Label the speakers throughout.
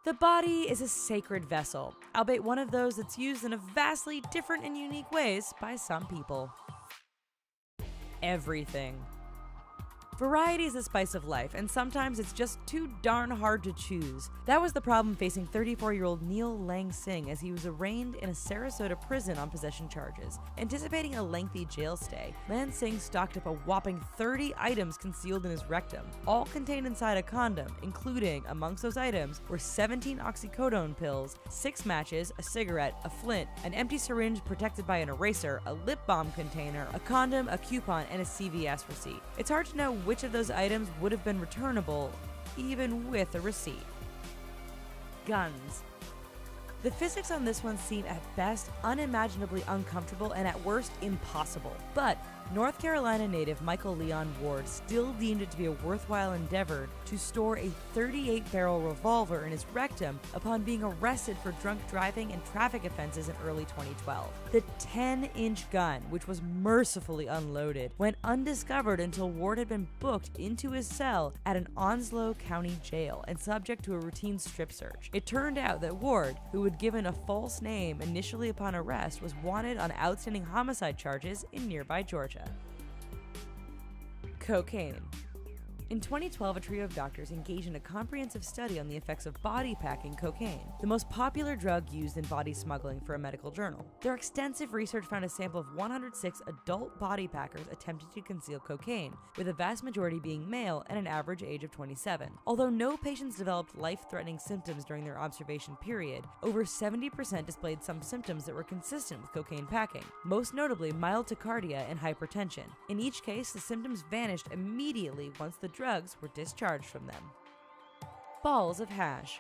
Speaker 1: The body is a sacred vessel, albeit one of those that's used in a vastly different and unique ways by some people. Everything. Variety is the spice of life, and sometimes it's just too darn hard to choose. That was the problem facing 34-year-old Neil Lang Singh as he was arraigned in a Sarasota prison on possession charges. Anticipating a lengthy jail stay, Lang Singh stocked up a whopping 30 items concealed in his rectum, all contained inside a condom, including, amongst those items, were 17 oxycodone pills, 6 matches, a cigarette, a flint, an empty syringe protected by an eraser, a lip balm container, a condom, a coupon, and a CVS receipt. It's hard to know which of those items would have been returnable, even with a receipt. Guns. The physics on this one seem at best unimaginably uncomfortable and at worst impossible. But North Carolina native Michael Leon Ward still deemed it to be a worthwhile endeavor to store a 38-barrel revolver in his rectum upon being arrested for drunk driving and traffic offenses in early 2012. The 10-inch gun, which was mercifully unloaded, went undiscovered until Ward had been booked into his cell at an Onslow County jail and subject to a routine strip search. It turned out that Ward, who had given a false name initially upon arrest, was wanted on outstanding homicide charges in nearby Georgia. Cocaine. In 2012, a trio of doctors engaged in a comprehensive study on the effects of body packing cocaine, the most popular drug used in body smuggling, for a medical journal. Their extensive research found a sample of 106 adult body packers attempting to conceal cocaine, with a vast majority being male and an average age of 27. Although no patients developed life-threatening symptoms during their observation period, over 70% displayed some symptoms that were consistent with cocaine packing, most notably mild tachycardia and hypertension. In each case, the symptoms vanished immediately once the drugs were discharged from them. Balls of hash.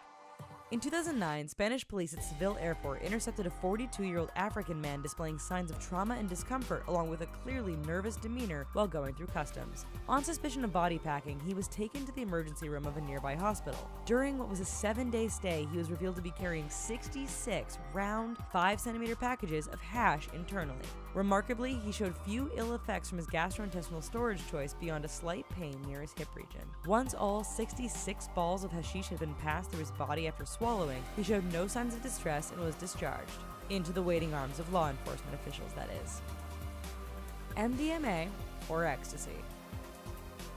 Speaker 1: In 2009, Spanish police at Seville Airport intercepted a 42-year-old African man displaying signs of trauma and discomfort along with a clearly nervous demeanor while going through customs. On suspicion of body packing, he was taken to the emergency room of a nearby hospital. During what was a 7-day stay, he was revealed to be carrying 66 round, 5-centimeter packages of hash internally. Remarkably, he showed few ill effects from his gastrointestinal storage choice beyond a slight pain near his hip region. Once all 66 balls of hashish had been passed through his body after swallowing, he showed no signs of distress and was discharged. Into the waiting arms of law enforcement officials, that is. MDMA, or ecstasy.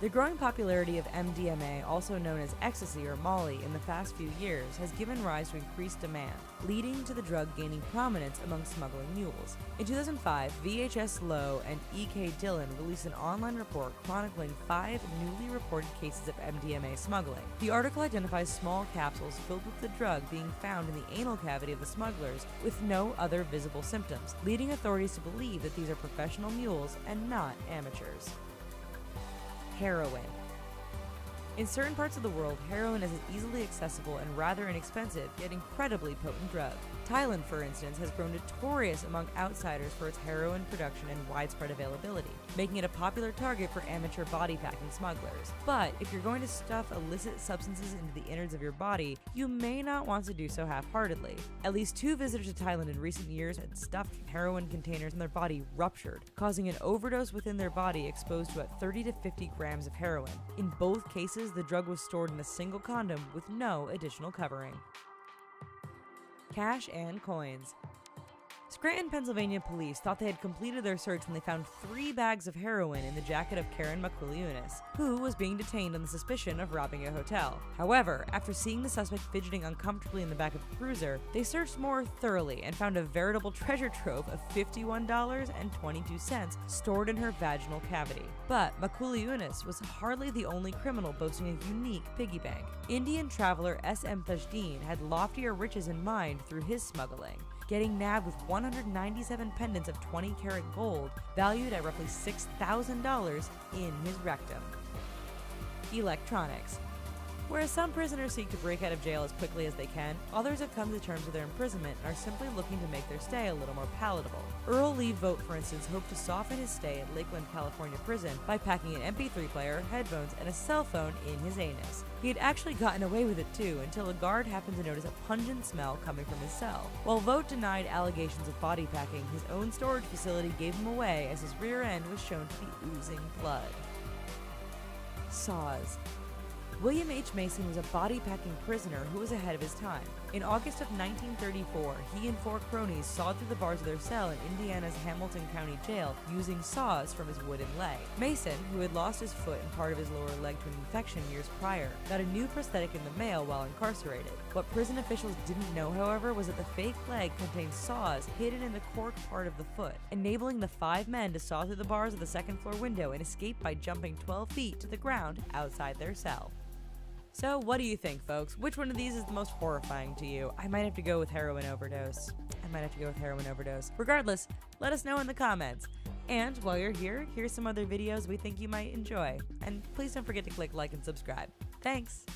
Speaker 1: The growing popularity of MDMA, also known as ecstasy or Molly, in the past few years has given rise to increased demand, leading to the drug gaining prominence among smuggling mules. In 2005, VHS Lowe and E.K. Dillon released an online report chronicling 5 newly reported cases of MDMA smuggling. The article identifies small capsules filled with the drug being found in the anal cavity of the smugglers with no other visible symptoms, leading authorities to believe that these are professional mules and not amateurs. Heroin. In certain parts of the world, heroin is an easily accessible and rather inexpensive, yet incredibly potent drug. Thailand, for instance, has grown notorious among outsiders for its heroin production and widespread availability, making it a popular target for amateur body packing smugglers. But if you're going to stuff illicit substances into the innards of your body, you may not want to do so half-heartedly. At least 2 visitors to Thailand in recent years had stuffed heroin containers in their body ruptured, causing an overdose within their body exposed to about 30 to 50 grams of heroin. In both cases, the drug was stored in a single condom with no additional covering. Cash and coins. Scranton, Pennsylvania police thought they had completed their search when they found 3 bags of heroin in the jacket of Karen McQuilliunis, who was being detained on the suspicion of robbing a hotel. However, after seeing the suspect fidgeting uncomfortably in the back of the cruiser, they searched more thoroughly and found a veritable treasure trove of $51.22 stored in her vaginal cavity. But McQuilliunis was hardly the only criminal boasting a unique piggy bank. Indian traveler S.M. Thajdeen had loftier riches in mind through his smuggling, getting nabbed with 197 pendants of 20-karat gold valued at roughly $6,000 in his rectum. Electronics. Whereas some prisoners seek to break out of jail as quickly as they can, others have come to terms with their imprisonment and are simply looking to make their stay a little more palatable. Earl Lee Vogt, for instance, hoped to soften his stay at Lakeland, California prison by packing an MP3 player, headphones, and a cell phone in his anus. He had actually gotten away with it too, until a guard happened to notice a pungent smell coming from his cell. While Vogt denied allegations of body packing, his own storage facility gave him away as his rear end was shown to be oozing blood. Saws. William H. Mason was a body-packing prisoner who was ahead of his time. In August of 1934, he and 4 cronies sawed through the bars of their cell in Indiana's Hamilton County Jail using saws from his wooden leg. Mason, who had lost his foot and part of his lower leg to an infection years prior, got a new prosthetic in the mail while incarcerated. What prison officials didn't know, however, was that the fake leg contained saws hidden in the cork part of the foot, enabling the 5 men to saw through the bars of the second-floor window and escape by jumping 12 feet to the ground outside their cell. So what do you think, folks? Which one of these is the most horrifying to you? I might have to go with heroin overdose. Regardless, let us know in the comments. And while you're here, here's some other videos we think you might enjoy. And please don't forget to click like and subscribe. Thanks!